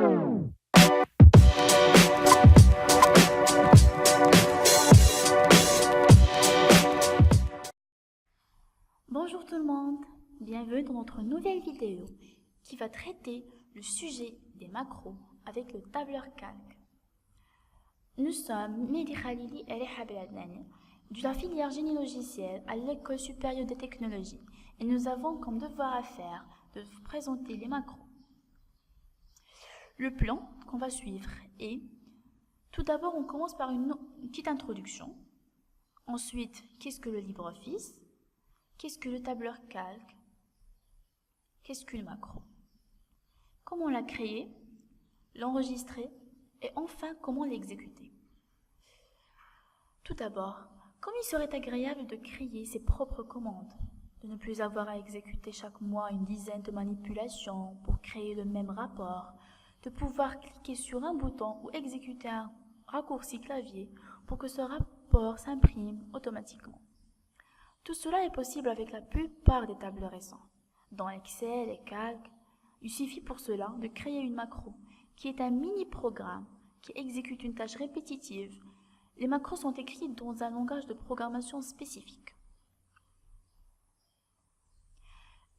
Bonjour tout le monde, bienvenue dans notre nouvelle vidéo qui va traiter le sujet des macros avec le tableur calque. Nous sommes Mehdi Khalili et Reha Beladnani de la filière génie logiciel à l'École supérieure des technologies et nous avons comme devoir à faire de vous présenter les macros. Le plan qu'on va suivre est, tout d'abord on commence par une petite introduction, ensuite qu'est-ce que le LibreOffice, qu'est-ce que le tableur calque, qu'est-ce qu'une macro, comment la créer, l'enregistrer et enfin comment l'exécuter. Tout d'abord, comme il serait agréable de créer ses propres commandes, de ne plus avoir à exécuter chaque mois une dizaine de manipulations pour créer le même rapport, de pouvoir cliquer sur un bouton ou exécuter un raccourci clavier pour que ce rapport s'imprime automatiquement. Tout cela est possible avec la plupart des tableurs récents. Dans Excel et Calc, il suffit pour cela de créer une macro, qui est un mini-programme qui exécute une tâche répétitive. Les macros sont écrites dans un langage de programmation spécifique.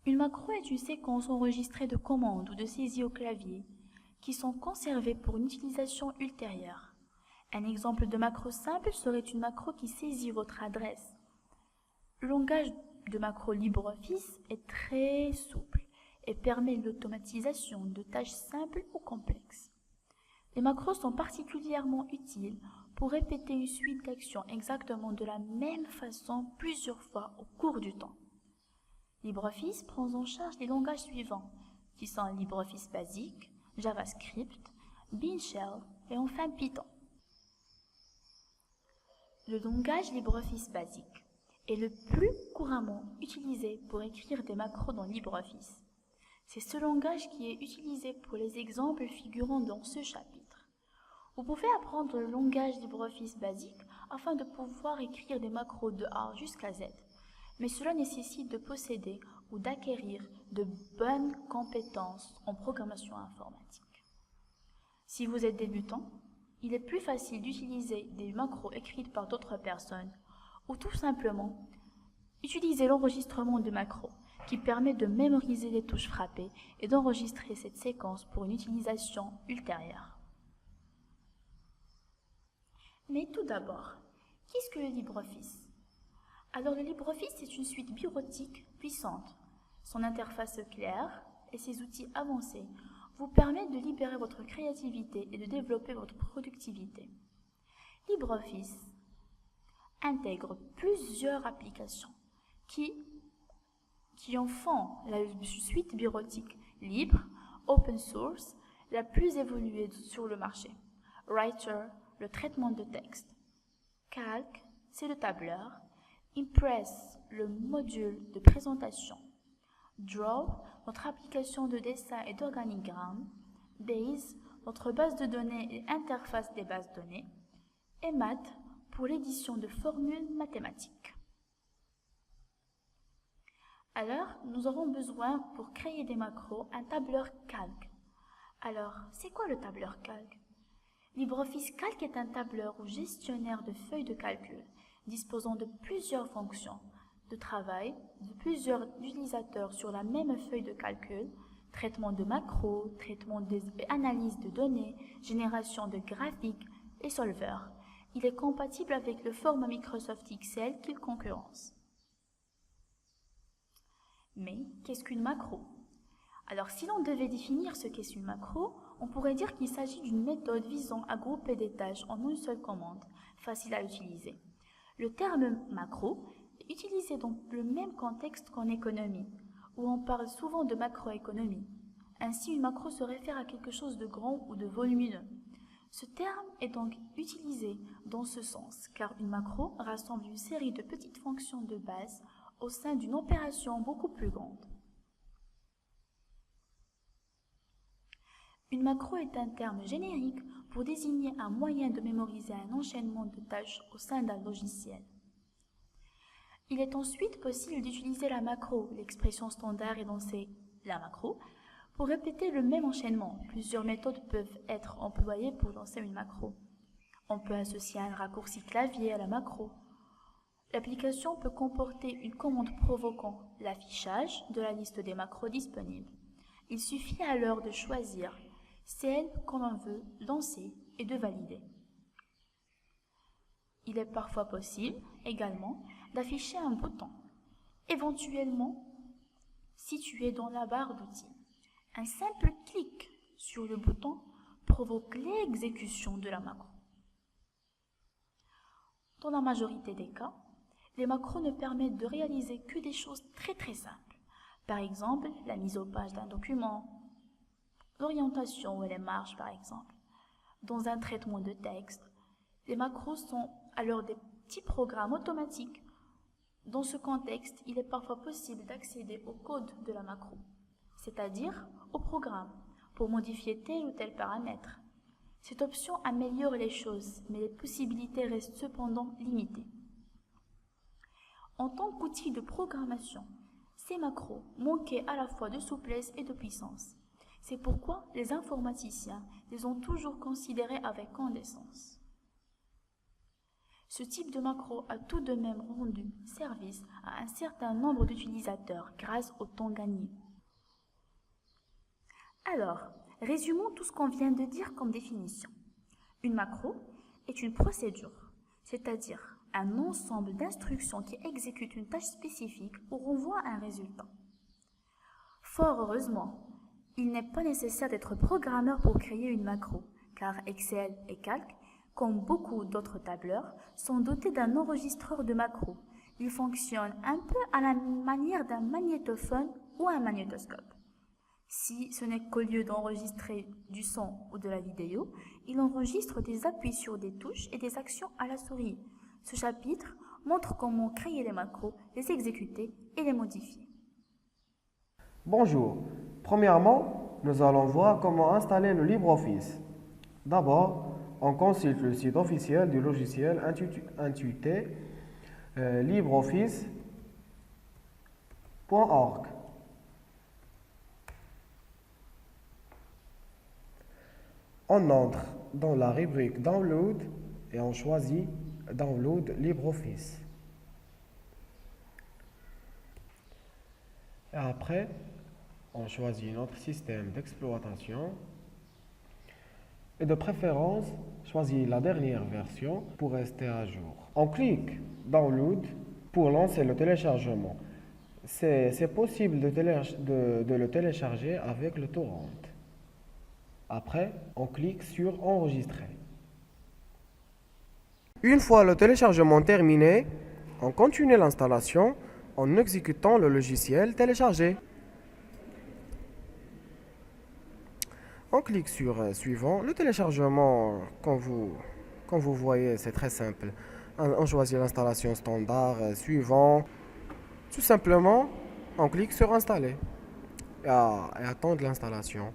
Une macro est une séquence enregistrée de commandes ou de saisies au clavier qui sont conservées pour une utilisation ultérieure. Un exemple de macro simple serait une macro qui saisit votre adresse. Le langage de macro LibreOffice est très souple et permet l'automatisation de tâches simples ou complexes. Les macros sont particulièrement utiles pour répéter une suite d'actions exactement de la même façon plusieurs fois au cours du temps. LibreOffice prend en charge les langages suivants, qui sont LibreOffice Basic, JavaScript, Bean Shell et enfin Python. Le langage LibreOffice Basic est le plus couramment utilisé pour écrire des macros dans LibreOffice. C'est ce langage qui est utilisé pour les exemples figurant dans ce chapitre. Vous pouvez apprendre le langage LibreOffice Basic afin de pouvoir écrire des macros de A jusqu'à Z, mais cela nécessite de posséder ou d'acquérir de bonnes compétences en programmation informatique. Si vous êtes débutant, il est plus facile d'utiliser des macros écrites par d'autres personnes ou tout simplement utiliser l'enregistrement de macros qui permet de mémoriser les touches frappées et d'enregistrer cette séquence pour une utilisation ultérieure. Mais tout d'abord, qu'est-ce que le LibreOffice? Alors le LibreOffice est une suite bureautique puissante. Son interface claire et ses outils avancés vous permettent de libérer votre créativité et de développer votre productivité. LibreOffice intègre plusieurs applications qui en font la suite bureautique libre, open source, la plus évoluée sur le marché. Writer, le traitement de texte. Calc, c'est le tableur. Impress, le module de présentation. Draw, notre application de dessin et d'organigramme. Base, notre base de données et interface des bases de données. Et Math, pour l'édition de formules mathématiques. Alors, nous aurons besoin, pour créer des macros, un tableur calque. Alors, c'est quoi le tableur calque? LibreOffice Calc est un tableur ou gestionnaire de feuilles de calcul, disposant de plusieurs fonctions de travail, de plusieurs utilisateurs sur la même feuille de calcul, traitement de macros, traitement des analyses de données, génération de graphiques et solveurs. Il est compatible avec le format Microsoft Excel qu'il concurrence. Mais qu'est-ce qu'une macro? Alors si l'on devait définir ce qu'est une macro, on pourrait dire qu'il s'agit d'une méthode visant à grouper des tâches en une seule commande, facile à utiliser. Le terme macro est utilisé dans le même contexte qu'en économie, où on parle souvent de macroéconomie. Ainsi, une macro se réfère à quelque chose de grand ou de volumineux. Ce terme est donc utilisé dans ce sens, car une macro rassemble une série de petites fonctions de base au sein d'une opération beaucoup plus grande. Une macro est un terme générique pour désigner un moyen de mémoriser un enchaînement de tâches au sein d'un logiciel. Il est ensuite possible d'utiliser la macro, l'expression standard énoncée la macro, Pour répéter le même enchaînement, plusieurs méthodes peuvent être employées pour lancer une macro. On peut associer un raccourci clavier à la macro. L'application peut comporter une commande provoquant l'affichage de la liste des macros disponibles. Il suffit alors de choisir celle qu'on l'on veut lancer et de valider. Il est parfois possible également d'afficher un bouton, éventuellement situé dans la barre d'outils. Un simple clic sur le bouton provoque l'exécution de la macro. Dans la majorité des cas, les macros ne permettent de réaliser que des choses très simples. Par exemple, la mise au page d'un document, l'orientation ou les marges par exemple. Dans un traitement de texte, les macros sont alors des petits programmes automatiques. Dans ce contexte, il est parfois possible d'accéder au code de la macro, c'est-à-dire au programme, pour modifier tel ou tel paramètre. Cette option améliore les choses, mais les possibilités restent cependant limitées. En tant qu'outil de programmation, ces macros manquaient à la fois de souplesse et de puissance. C'est pourquoi les informaticiens les ont toujours considérés avec condescendance. Ce type de macro a tout de même rendu service à un certain nombre d'utilisateurs grâce au temps gagné. Alors, résumons tout ce qu'on vient de dire comme définition. Une macro est une procédure, c'est-à-dire un ensemble d'instructions qui exécutent une tâche spécifique ou renvoient à un résultat. Fort heureusement, il n'est pas nécessaire d'être programmeur pour créer une macro, car Excel et Calc, comme beaucoup d'autres tableurs, sont dotés d'un enregistreur de macros. Il fonctionne un peu à la manière d'un magnétophone ou un magnétoscope. Si ce n'est qu'au lieu d'enregistrer du son ou de la vidéo, il enregistre des appuis sur des touches et des actions à la souris. Ce chapitre montre comment créer les macros, les exécuter et les modifier. Bonjour. Premièrement, nous allons voir comment installer le LibreOffice. D'abord, on consulte le site officiel du logiciel intitulé libreoffice.org. On entre dans la rubrique Download et on choisit Download LibreOffice. Et après, on choisit notre système d'exploitation et de préférence, choisit la dernière version pour rester à jour. On clique Download pour lancer le téléchargement. C'est possible de le télécharger avec le torrent. Après, on clique sur Enregistrer. Une fois le téléchargement terminé, on continue l'installation en exécutant le logiciel téléchargé. On clique sur Suivant. Le téléchargement, comme vous voyez, c'est très simple. On choisit l'installation standard, Suivant. Tout simplement, on clique sur Installer et attendre l'installation.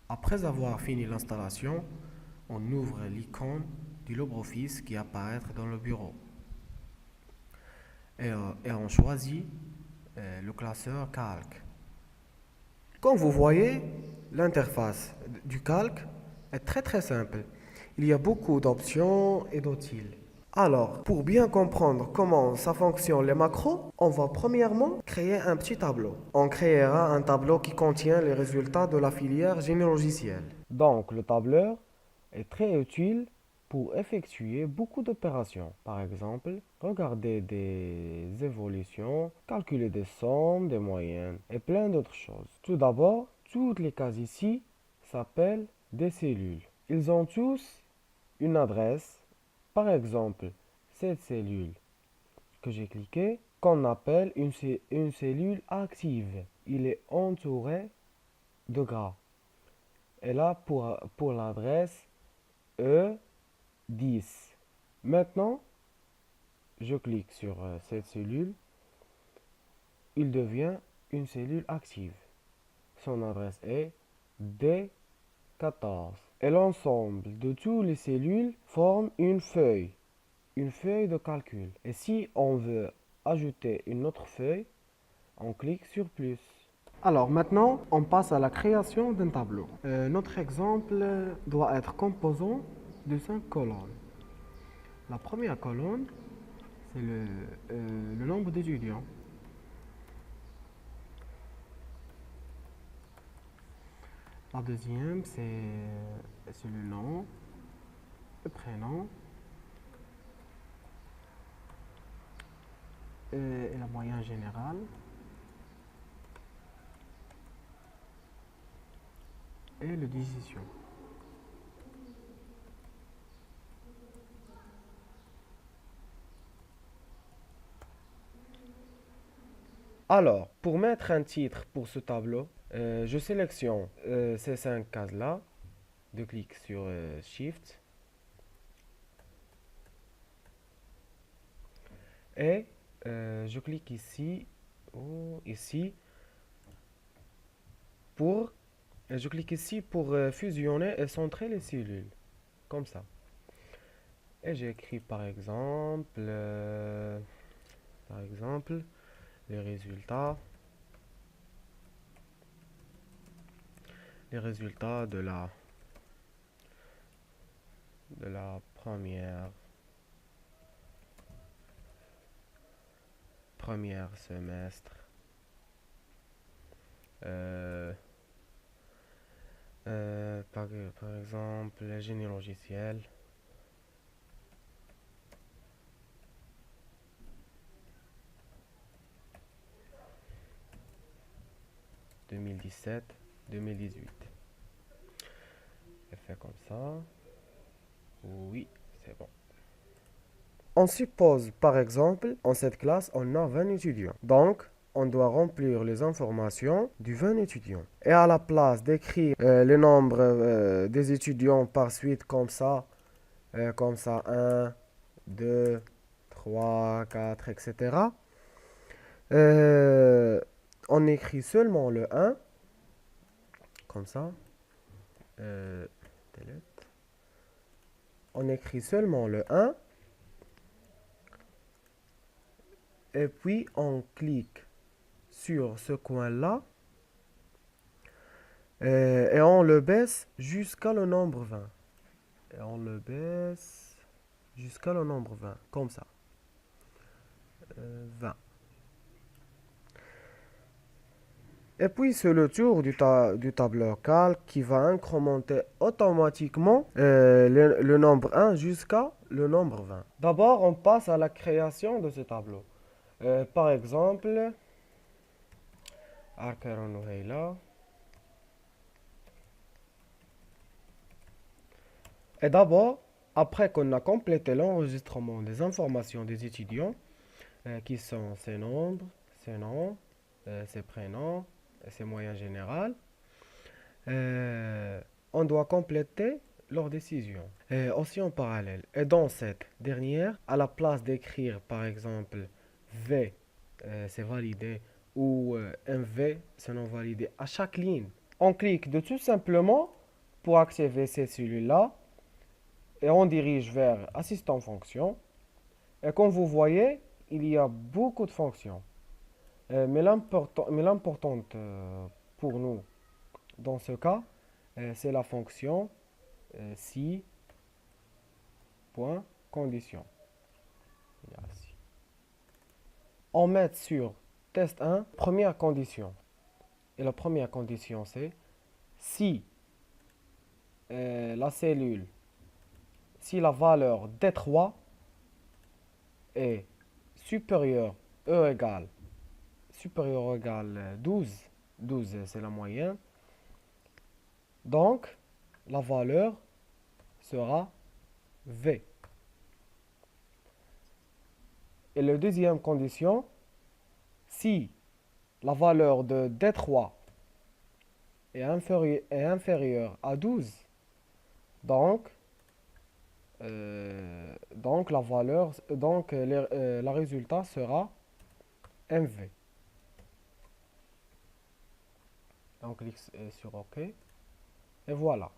Après avoir fini l'installation, on ouvre l'icône du LibreOffice qui apparaît dans le bureau. Et on choisit le classeur Calc. Comme vous voyez, l'interface du Calc est très simple. Il y a beaucoup d'options et d'outils. Alors, pour bien comprendre comment ça fonctionne les macros, on va premièrement créer un petit tableau. On créera un tableau qui contient les résultats de la filière génie logiciel. Donc, le tableur est très utile pour effectuer beaucoup d'opérations. Par exemple, regarder des évolutions, calculer des sommes, des moyennes et plein d'autres choses. Tout d'abord, toutes les cases ici s'appellent des cellules. Ils ont tous une adresse. Par exemple, cette cellule que j'ai cliquée, qu'on appelle une cellule active. Il est entouré de gras. Et là, pour l'adresse E10. Maintenant, je clique sur cette cellule. Il devient une cellule active. Son adresse est D14. Et l'ensemble de toutes les cellules forme une feuille de calcul. Et si on veut ajouter une autre feuille, on clique sur plus. Alors maintenant, on passe à la création d'un tableau. Notre exemple doit être composant de 5 colonnes. La première colonne, c'est le nombre d'étudiants. La deuxième, c'est le nom, le prénom et la moyenne générale. Et le décision. Alors, pour mettre un titre pour ce tableau, je sélectionne ces 5 cases-là, je clique sur Shift et je clique ici ou ici pour je clique ici pour fusionner et centrer les cellules, comme ça. Et j'écris par exemple, les résultats de la première semestre. Par exemple, génie logiciel. « 2017-2018 ». Je fais comme ça. Oui, c'est bon. On suppose, par exemple, en cette classe, on a 20 étudiants. Donc, on doit remplir les informations du 20 étudiants. Et à la place d'écrire le nombre des étudiants par suite comme ça, 1, 2, 3, 4, etc., on écrit seulement le 1, comme ça. Delete. On écrit seulement le 1. Et puis, on clique sur ce coin-là et on le baisse jusqu'à le nombre 20. Et on le baisse jusqu'à le nombre 20, comme ça. 20. Et puis, c'est le tour du tableur calque qui va incrémenter automatiquement le nombre 1 jusqu'à le nombre 20. D'abord, on passe à la création de ce tableau. Par exemple, là. Et d'abord, après qu'on a complété l'enregistrement des informations des étudiants, qui sont ces nombres, ces noms, ces prénoms, ces moyens généraux, on doit compléter leur décision. Aussi en parallèle. Et dans cette dernière, à la place d'écrire par exemple V, c'est validé, ou MV, c'est non validé, à chaque ligne, on clique de tout simplement pour activer ces cellules-là et on dirige vers assistant fonction. Et comme vous voyez, il y a beaucoup de fonctions. Mais l'importante pour nous dans ce cas, c'est la fonction si point condition. On met sur test 1 première condition. Et la première condition c'est si la cellule, si la valeur D3 est supérieure ou égale 12, 12 c'est la moyenne, donc la valeur sera V. Et la deuxième condition, si la valeur de D3 est inférieure à 12, donc la valeur, le résultat sera MV. Donc clique sur OK. Et voilà.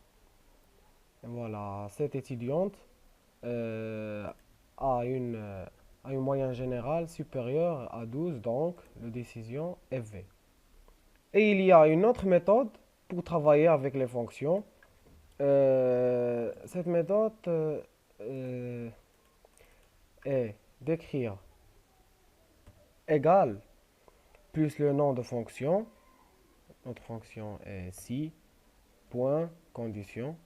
Et voilà, cette étudiante a une moyenne générale supérieure à 12, donc la décision est V. Et il y a une autre méthode pour travailler avec les fonctions. Cette méthode euh, est d'écrire égal plus le nom de fonction. Notre fonction est si, point, condition.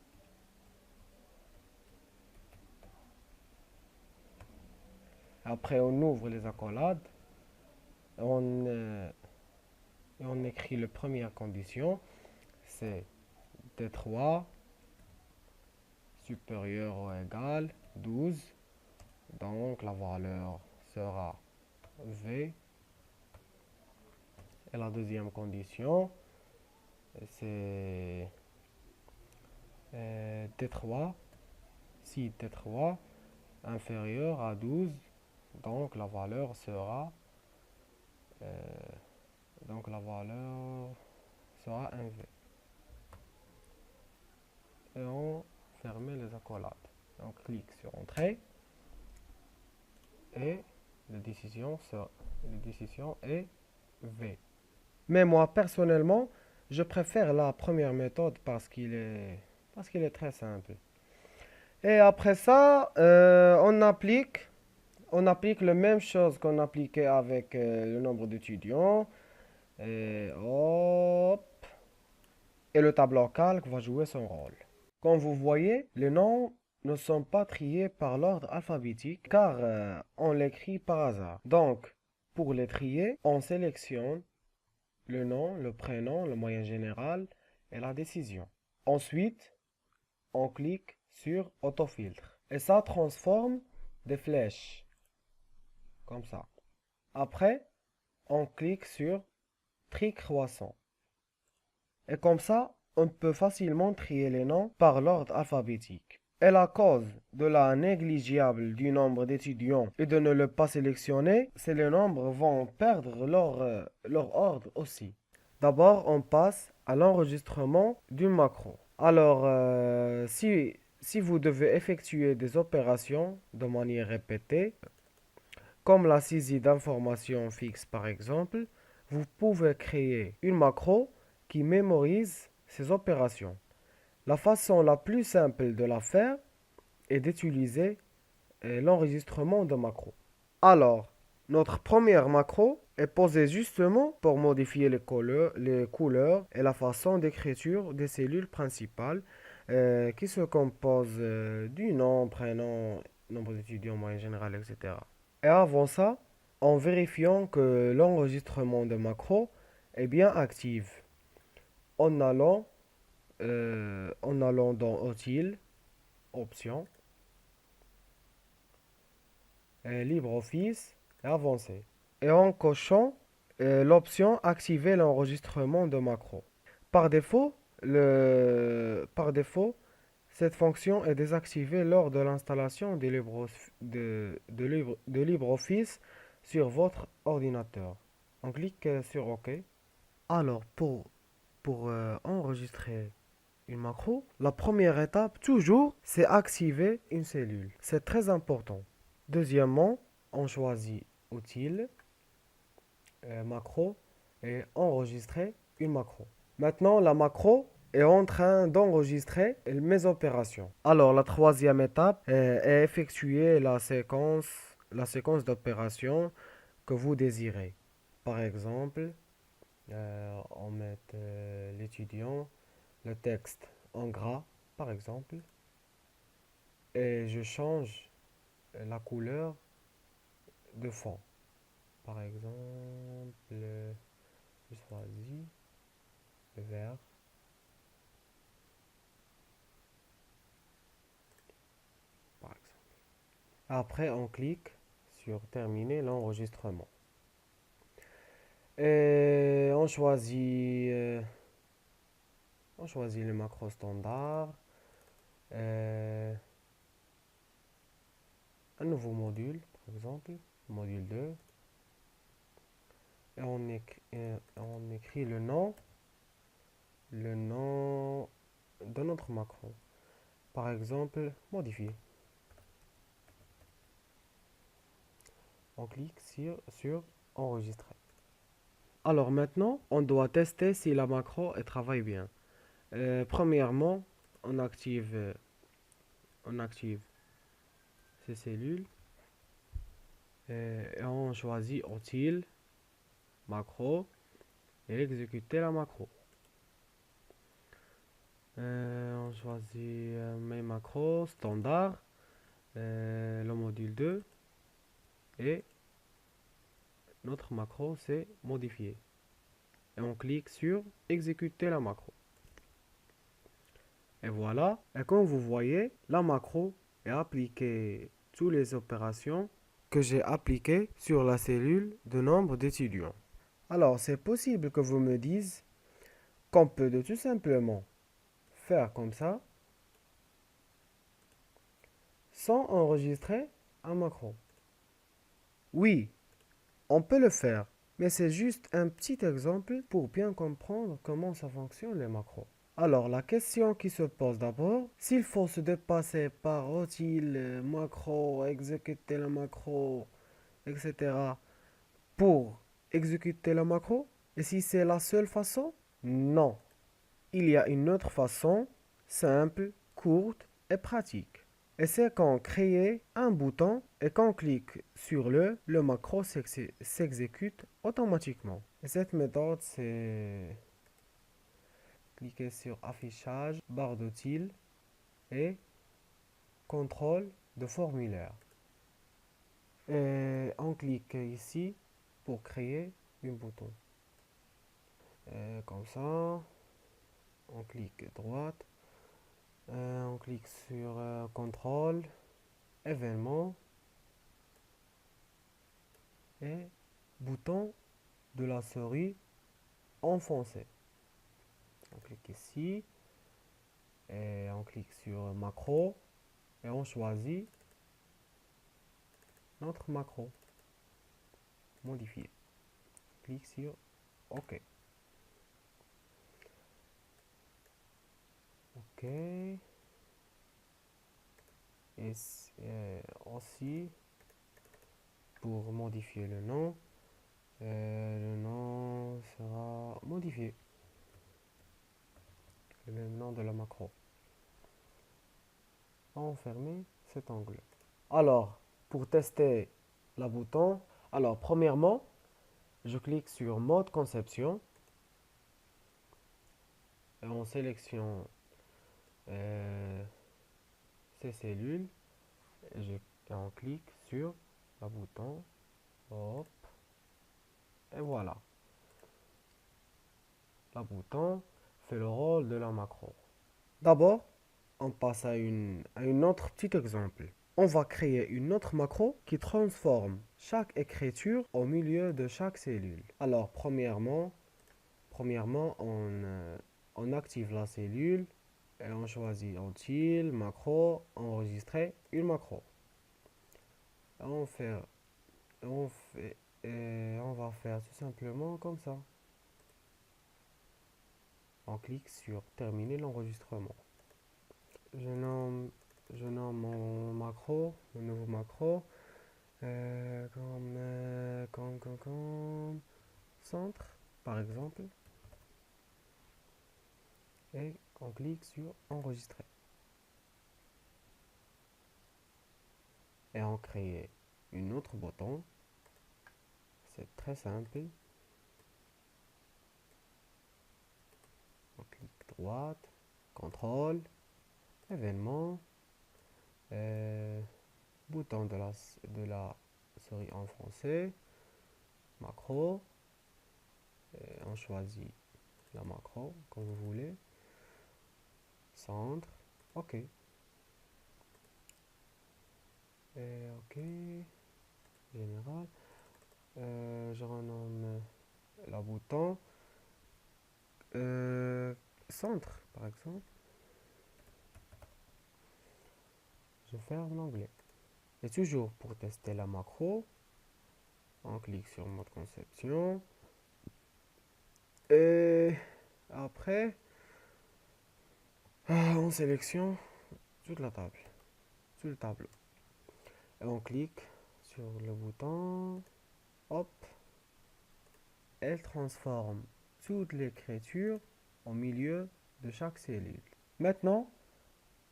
Après, on ouvre les accolades. On écrit la première condition. C'est D3 supérieur ou égal 12. Donc, la valeur sera V. Et la deuxième condition, c'est T3, si T3 inférieur à 12, donc la valeur sera un V. Et on ferme les accolades. On clique sur Entrée et la décision est V. Mais moi, personnellement, je préfère la première méthode parce qu'il est très simple. Et après ça, on applique la même chose qu'on appliquait avec le nombre d'étudiants. Et hop. Et le tableau calque va jouer son rôle. Comme vous voyez, les noms ne sont pas triés par l'ordre alphabétique car on l'écrit par hasard. Donc, pour les trier, on sélectionne le nom, le prénom, le moyen général et la décision. Ensuite, on clique sur autofiltre et ça transforme des flèches comme ça. Après, on clique sur tri croissant et comme ça, on peut facilement trier les noms par l'ordre alphabétique. Et la cause de la négligeable du nombre d'étudiants et de ne le pas sélectionner, c'est les nombres vont perdre leur ordre aussi. D'abord, on passe à l'enregistrement d'une macro. Alors, si vous devez effectuer des opérations de manière répétée, comme la saisie d'informations fixes par exemple, vous pouvez créer une macro qui mémorise ces opérations. La façon la plus simple de la faire est d'utiliser l'enregistrement de macro. Alors, notre première macro est posée justement pour modifier les couleurs et la façon d'écriture des cellules principales qui se composent du nom, prénom, nombre d'étudiants, moyenne générale, etc. Et avant ça, en vérifiant que l'enregistrement de macro est bien actif, en allant, dans Outils, Options, LibreOffice et Avancé. Et en cochant l'option Activer l'enregistrement de macro. Par défaut, cette fonction est désactivée lors de l'installation de LibreOffice sur votre ordinateur. On clique sur OK. Alors, pour enregistrer une macro, la première étape, toujours, c'est activer une cellule. C'est très important. Deuxièmement, on choisit Outils, macro et enregistrer une macro. Maintenant, la macro est en train d'enregistrer mes opérations. Alors, la troisième étape est effectuer la séquence d'opérations que vous désirez. Par exemple, on met l'étudiant, le texte en gras, par exemple, et je change la couleur de fond. Par exemple, je choisis le vert. Par exemple. Après, on clique sur terminer l'enregistrement. Et on choisit le macro standard. Un nouveau module, par exemple, module 2. Et on écrit le nom de notre macro. Par exemple, modifier. On clique sur enregistrer. Alors maintenant, on doit tester si la macro elle travaille bien. Premièrement, on active ces cellules et on choisit utile, macro et exécuter la macro. On choisit mes macros standard, le module 2 et notre macro c'est modifier. Et on clique sur exécuter la macro. Et voilà, et comme vous voyez, la macro est appliquée toutes les opérations que j'ai appliquées sur la cellule de nombre d'étudiants. Alors, c'est possible que vous me disiez qu'on peut tout simplement faire comme ça sans enregistrer un macro. Oui, on peut le faire, mais c'est juste un petit exemple pour bien comprendre comment ça fonctionne les macros. Alors, la question qui se pose d'abord, s'il faut se dépasser par utile, macro, exécuter le macro, etc. pour exécuter le macro, et si c'est la seule façon, non. Il y a une autre façon, simple, courte et pratique. Et c'est qu'on crée un bouton et qu'on clique sur le macro s'exécute automatiquement. Et cette méthode, c'est cliquer sur affichage, barre d'outils et contrôle de formulaire. Et on clique ici pour créer un bouton. Et comme ça, on clique droite, on clique sur contrôle, événement et bouton de la souris enfoncé. On clique ici et on clique sur macro et on choisit notre macro modifié. Clique sur OK. OK. Et aussi pour modifier le nom sera modifié. Le nom de la macro. On ferme cet onglet. Alors, pour tester la bouton, alors premièrement, je clique sur mode conception et on sélectionne ces cellules et on clique sur le bouton. Hop, et voilà. Le bouton fait le rôle de la macro. D'abord, on passe à un autre petit exemple. On va créer une autre macro qui transforme chaque écriture au milieu de chaque cellule. Alors, premièrement on active la cellule et on choisit utile, macro, enregistrer une macro. On fait, et on va faire tout simplement comme ça. On clique sur terminer l'enregistrement. Je nomme mon macro, mon nouveau macro, comme centre, par exemple. Et on clique sur enregistrer. Et on crée une autre bouton. C'est très simple. On clique droite, contrôle, événement, bouton de la souris en français, macro, et on choisit la macro comme vous voulez, centre, OK. Et OK, général, je renomme la bouton, centre par exemple, je ferme l'onglet. Et toujours pour tester la macro, on clique sur mode conception. Et après, on sélectionne toute la table, tout le tableau. Et on clique sur le bouton, hop, elle transforme toute l'écriture au milieu de chaque cellule. Maintenant,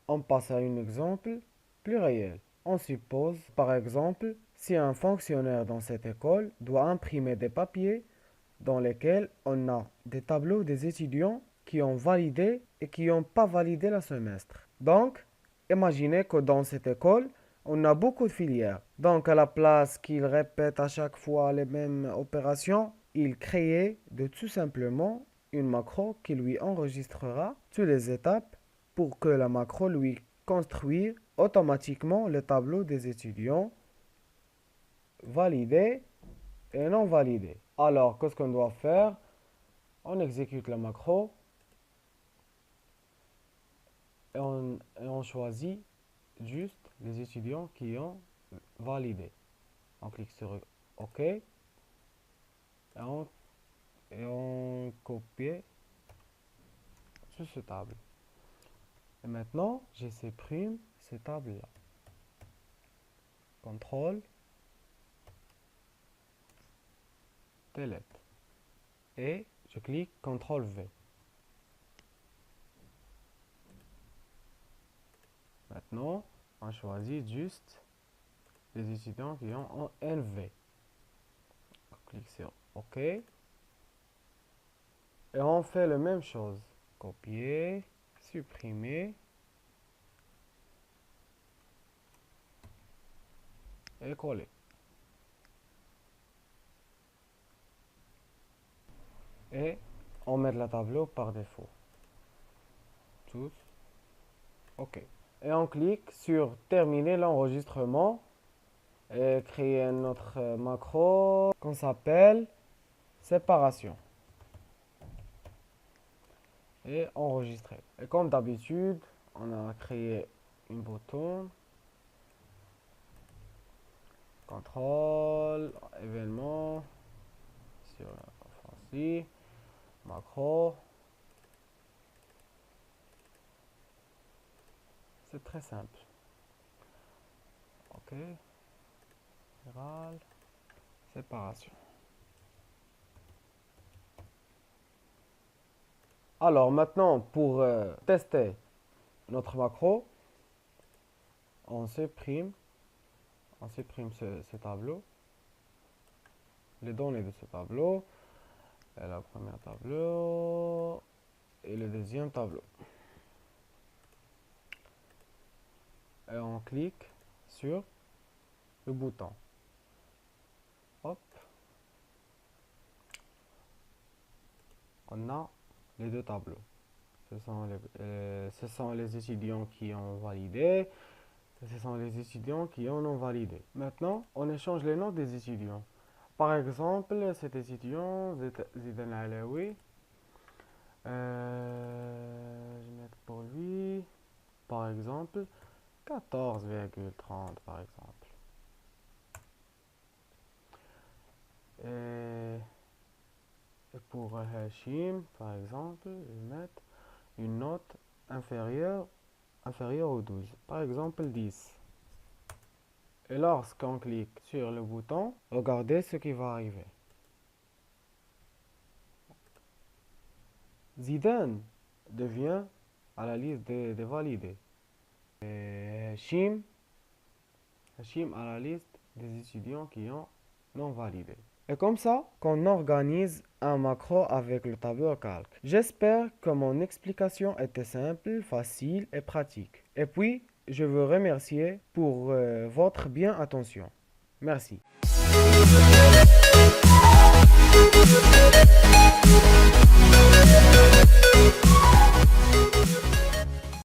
on passe à un exemple plus réel. On suppose, par exemple, si un fonctionnaire dans cette école doit imprimer des papiers dans lesquels on a des tableaux des étudiants qui ont validé et qui n'ont pas validé le semestre. Donc, imaginez que dans cette école, on a beaucoup de filières. Donc, à la place qu'ils répètent à chaque fois les mêmes opérations, il crée tout simplement une macro qui lui enregistrera toutes les étapes pour que la macro lui construise automatiquement le tableau des étudiants validés et non validés. Alors, qu'est-ce qu'on doit faire? On exécute la macro et on choisit juste les étudiants qui ont validé. On clique sur OK et on copie sur ce table. Et maintenant, je supprime ce table-là. CTRL, delete. Et je clique CTRL V. Maintenant, on choisit juste les étudiants qui ont un NV. On clique sur OK. Et on fait la même chose. Copier, supprimer. Et coller. Et on met le tableau par défaut. Tous. OK. Et on clique sur terminer l'enregistrement et créer un autre macro qu'on s'appelle séparation. Et enregistrer. Et comme d'habitude, on a créé un bouton. Contrôle, événement, sur la macro. C'est très simple. OK. Général. Séparation. Alors maintenant, pour tester notre macro, on supprime ce tableau, les données de ce tableau, et le premier tableau et le deuxième tableau. Et on clique sur le bouton. Hop. On a les deux tableaux. Ce sont les étudiants qui ont validé. Ce sont les étudiants qui en ont validé. Maintenant, on échange les noms des étudiants. Par exemple, cet étudiant, Zidan Alaoui, je vais mettre pour lui, par exemple, 14,30 par exemple. Et pour Hashim, par exemple, je vais mettre une note inférieure au 12, par exemple 10. Et lorsqu'on clique sur le bouton, regardez ce qui va arriver. Zidane devient à la liste des validés. Et Hashim à la liste des étudiants qui ont non validé. Et comme ça qu'on organise un macro avec le tableur calque. J'espère que mon explication était simple, facile et pratique. Et puis, je veux remercier pour votre bien attention. Merci.